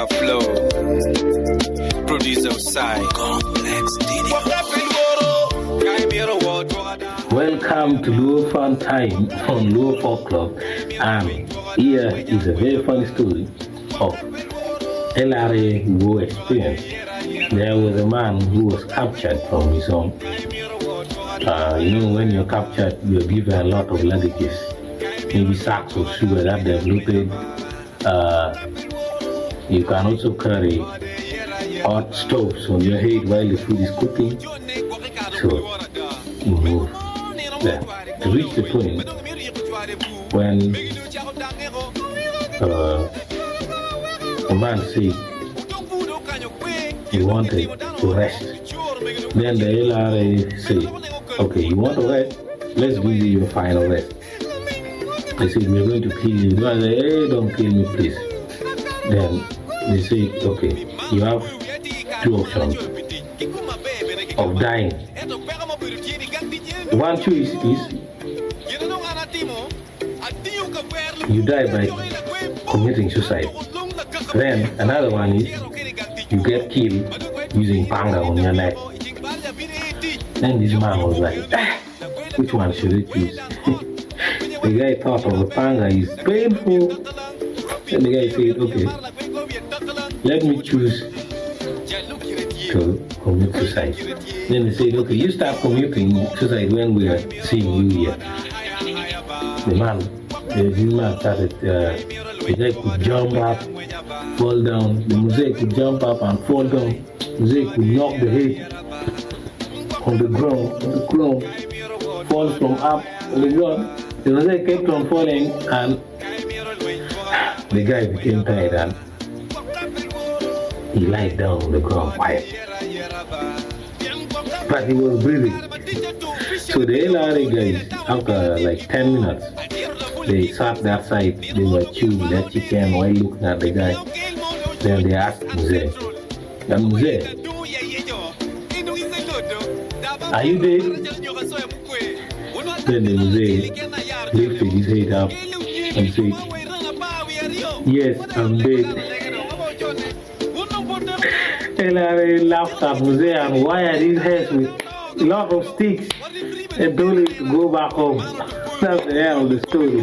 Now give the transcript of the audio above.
Got flow. Producer side. Complex Welcome to Luo Fun Time on Luo Folk Club, and here is a very funny story of LRA Luo experience. There was a man who was captured from his home. When you're captured, you're given a lot of luggages, maybe sacks of sugar that they've looted. You can also carry hot stoves on your head while the food is cooking. So you move there to reach the point when the man said he wanted to rest. Then the LRA said, okay, you want to rest? Let's give you your final rest. They said, we're going to kill you. I said, hey, don't kill me, please. Then they said, okay, you have two options of dying. One choice is you die by committing suicide. Then another one is you get killed using panga on your neck. Then this man was like, which one should I choose? The guy thought of a panga is painful. Then the guy said, okay, let me choose to commit suicide. Then they said, okay, you start committing suicide when we are seeing you here. The man started, the guy could jump up, fall down. The mosaic could jump up and fall down. The mosaic could knock the head on the ground, fall from up on the ground. The mosaic kept on falling, and the guy became tired and he lied down on the ground quiet. But he was breathing. So the LRA guys, after like 10 minutes, they sat that side, they were chewing their chicken while looking at the guy. Then they asked Muse, are you dead? Then the Muse lifted his head up and said, yes, I'm dead. LRA laughed at Muse and wired his head with a lot of sticks and told him to go back home. That's the end of the story.